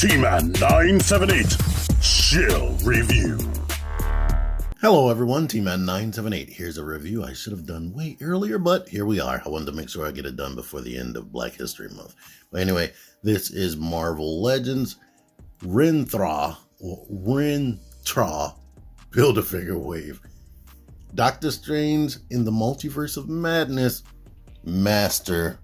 T-Man 978 Chill Review. Hello everyone, T-Man 978. Here's a review I should have done way earlier, but here we are. I wanted to make sure I get it done before the end of Black History Month. But anyway, this is Marvel Legends Rinthra Build-A-Figure Wave. Doctor Strange in the Multiverse of Madness, Master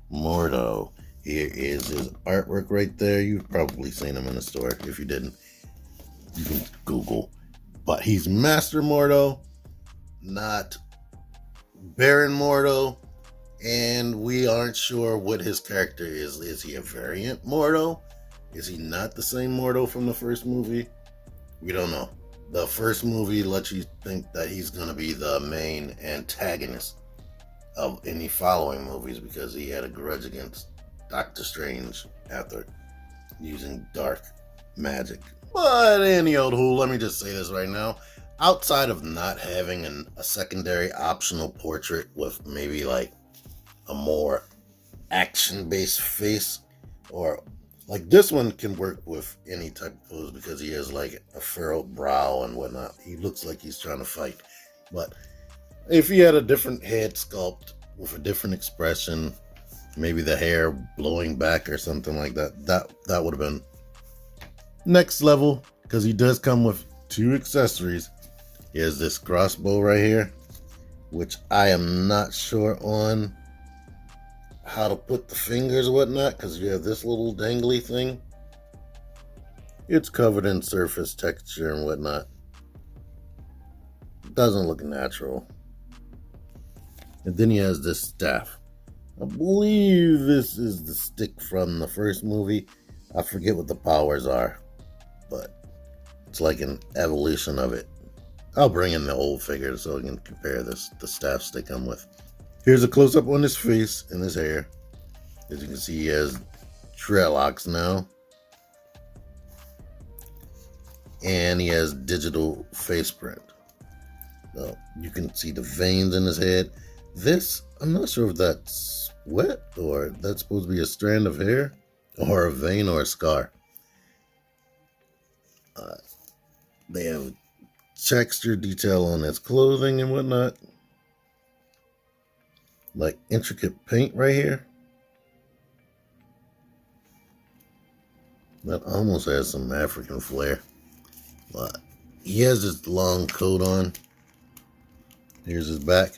Mordo. Here is his artwork right there. You've probably seen him in the store. If you didn't, you can Google. But he's Master Mordo, not Baron Mordo. And we aren't sure what his character is. Is he a variant Mordo? Is he not the same Mordo from the first movie? We don't know. The first movie lets you think that he's going to be the main antagonist of any following movies because he had a grudge against Doctor Strange after using dark magic. But any old who, let me just say this right now. Outside of not having a secondary optional portrait with maybe like a more action-based face, or like this one can work with any type of pose because he has like a furrowed brow and whatnot. He looks like he's trying to fight. But if he had a different head sculpt with a different expression, maybe the hair blowing back or something like that, that would have been next level, because he does come with two accessories. He has this crossbow right here, which I am not sure on how to put the fingers and whatnot, because you have this little dangly thing. It's covered in surface texture and whatnot. It doesn't look natural. And then he has this staff. I believe this is the stick from the first movie. I forget what the powers are, but it's like an evolution of it. I'll bring in the old figure so we can compare the staffs they come with. Here's a close-up on his face and his hair. As you can see, he has dreadlocks now. And he has digital face print. So you can see the veins in his head. This, I'm not sure if that's sweat or that's supposed to be a strand of hair or a vein or a scar. They have texture detail on his clothing and whatnot. Like intricate paint right here. That almost has some African flair. But he has this long coat on. Here's his back.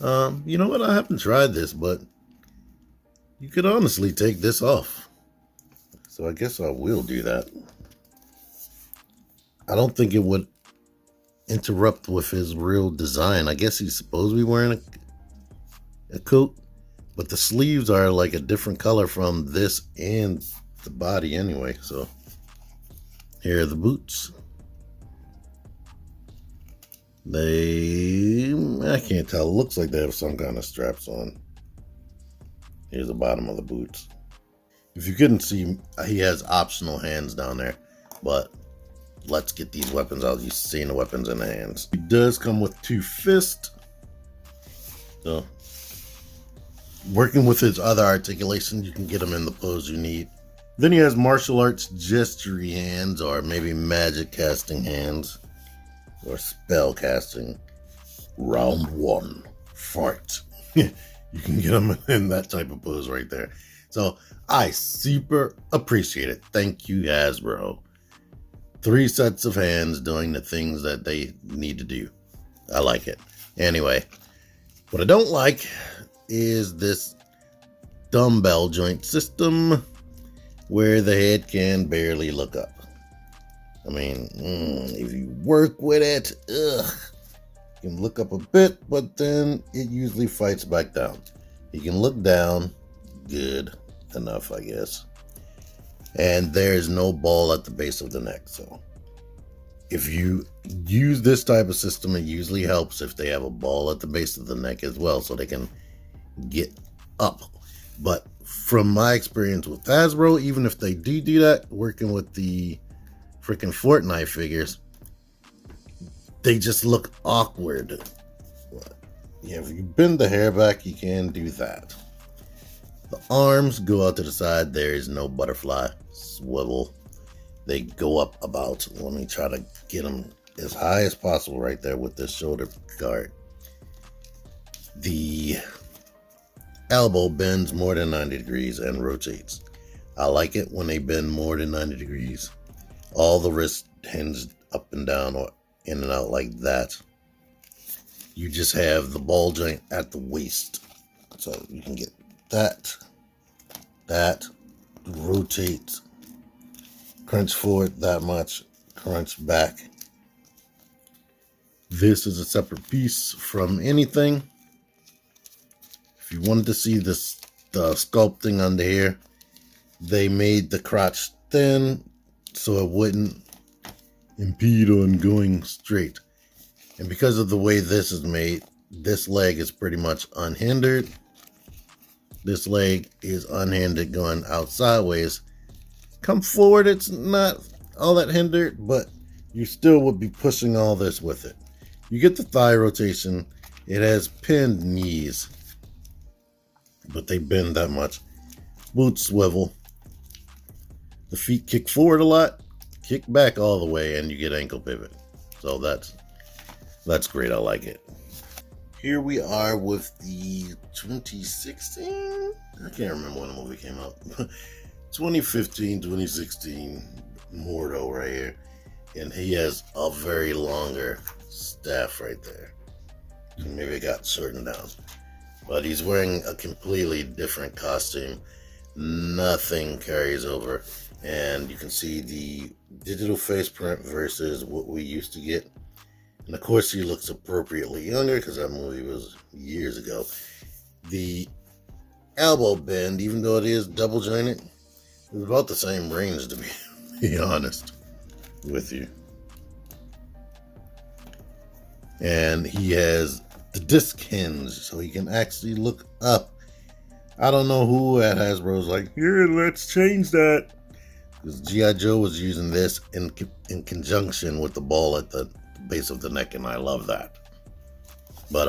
You know what? I haven't tried this, but you could honestly take this off. So I guess I will do that. I don't think it would interrupt with his real design. I guess he's supposed to be wearing a coat, but the sleeves are like a different color from this and the body anyway. So here are the boots. I can't tell. It looks like they have some kind of straps on. Here's the bottom of the boots. If you couldn't see, he has optional hands down there, but let's get these weapons out. You've seen the weapons in the hands. He does come with two fists. So working with his other articulation, you can get him in the pose you need. Then he has martial arts gestury hands, or maybe magic casting hands, or spell casting. Round one, fight. You can get him in that type of pose right there. So I super appreciate it. Thank you, Hasbro. 3 sets of hands doing the things that they need to do. I like it. Anyway, what I don't like is this dumbbell joint system where the head can barely look up. I mean, if you work with it, you can look up a bit, but then it usually fights back down. You can look down, good enough, I guess. And there's no ball at the base of the neck. So if you use this type of system, it usually helps if they have a ball at the base of the neck as well, so they can get up. But from my experience with Hasbro, even if they do that, working with the freaking Fortnite figures, they just look awkward. Yeah, if you bend the hair back, you can do that. The arms go out to the side. There is no butterfly swivel they go up about, let me try to get them as high as possible right there with this shoulder guard. The elbow bends more than 90 degrees and rotates. I like it when they bend more than 90 degrees. All the wrist hinged up and down or in and out like that. You just have the ball joint at the waist. So you can get that, rotate, crunch forward that much, crunch back. This is a separate piece from anything. If you wanted to see the sculpting under here, they made the crotch thin so it wouldn't impede on going straight. And because of the way this is made, this leg is pretty much unhindered. This leg is unhindered going out sideways. Come forward, it's not all that hindered, but you still would be pushing all this with it. You get the thigh rotation. It has pinned knees, but they bend that much. Boots swivel. The feet kick forward a lot, kick back all the way, and you get ankle pivot. So that's great. I like it. Here we are with the 2016? I can't remember when the movie came out. 2015, 2016 Mordo right here. And he has a very longer staff right there. Maybe it got shortened down. But he's wearing a completely different costume. Nothing carries over. And you can see the digital face print versus what we used to get. And of course he looks appropriately younger because that movie was years ago. The elbow bend, even though it is double jointed, is about the same range, to be honest with you. And he has the disc hinge, so he can actually look up. I don't know who at Hasbro's like, here, let's change that. Because G.I. Joe was using this in conjunction with the ball at the base of the neck, and I love that. But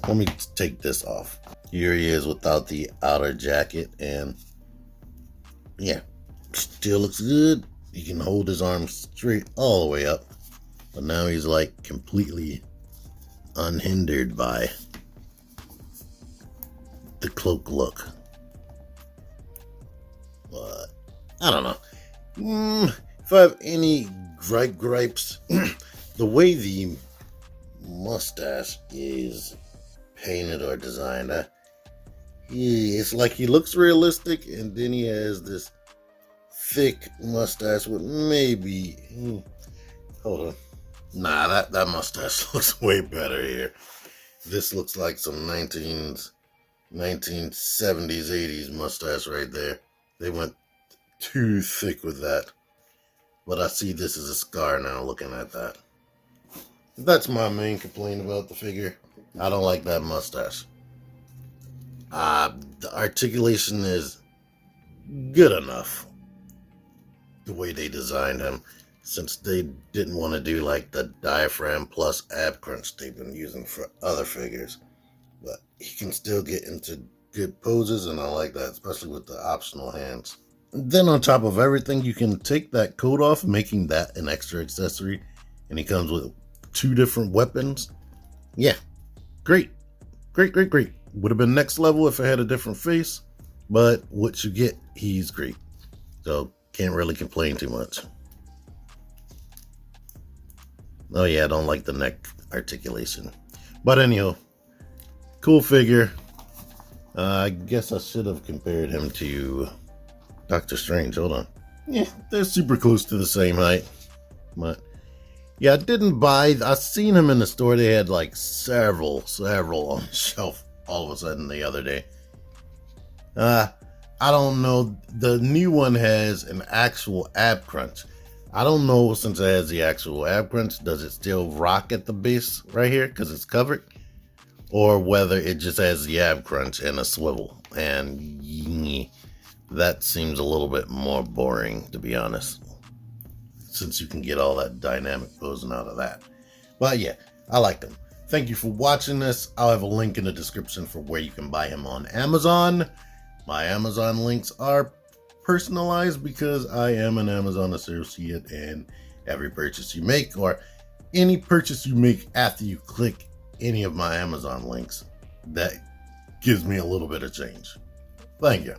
let me take this off. Here he is without the outer jacket, and yeah, still looks good. He can hold his arms straight all the way up, but now he's like completely unhindered by the cloak look. But I don't know. If I have any gripes, the way the mustache is painted or designed, it's like he looks realistic, and then he has this thick mustache with maybe, hold on. Nah, that mustache looks way better here. This looks like some 1970s, 80s mustache right there. They went too thick with that. But I see this as a scar now looking at that. That's my main complaint about the figure. I don't like that mustache. The articulation is good enough. The way they designed him. Since they didn't want to do like the diaphragm plus ab crunch they've been using for other figures. But he can still get into good poses, and I like that, especially with the optional hands. Then on top of everything, you can take that coat off, making that an extra accessory. And he comes with 2 different weapons. Yeah, great. Great. Would have been next level if I had a different face. But what you get, he's great. So can't really complain too much. Oh yeah, I don't like the neck articulation. But anyhow, cool figure. I guess I should have compared him to Doctor Strange. Hold on. Yeah, they're super close to the same height. But yeah, I didn't buy. I seen him in the store. They had like several on the shelf all of a sudden the other day. I don't know. The new one has an actual ab crunch. I don't know, since it has the actual ab crunch, does it still rock at the base right here because it's covered? Or whether it just has the ab crunch and a swivel. And that seems a little bit more boring, to be honest, since you can get all that dynamic posing out of that. But yeah, I like them. Thank you for watching this. I'll have a link in the description for where you can buy him on Amazon. My Amazon links are personalized because I am an Amazon associate, and every purchase you make, or any purchase you make after you click any of my Amazon links, that gives me a little bit of change. Thank you.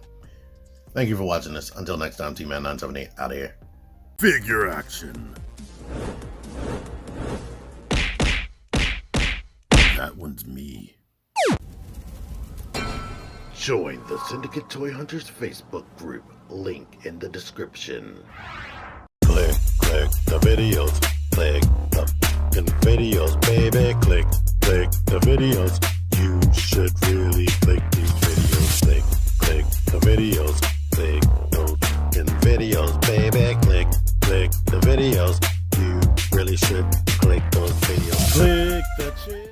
Thank you for watching this. Until next time, T-Man978 out of here. Figure action. That one's me. Join the Syndicate Toy Hunters Facebook group. Link in the description. Click the videos. Click the fucking videos, baby. Click the videos. You should really click these videos. Click the videos.